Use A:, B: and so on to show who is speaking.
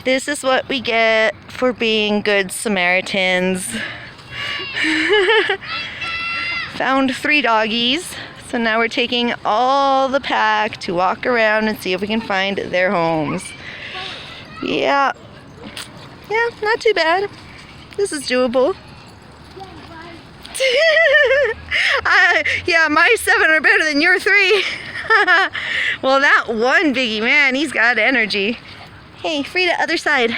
A: This is what we get for being good Samaritans. Found 3 doggies, so now we're taking all the pack to walk around and see if we can find their homes. Yeah, not too bad. This is doable. Yeah, my 7 are better than your 3. Well, that one biggie man, he's got energy. Hey, Frida, other side.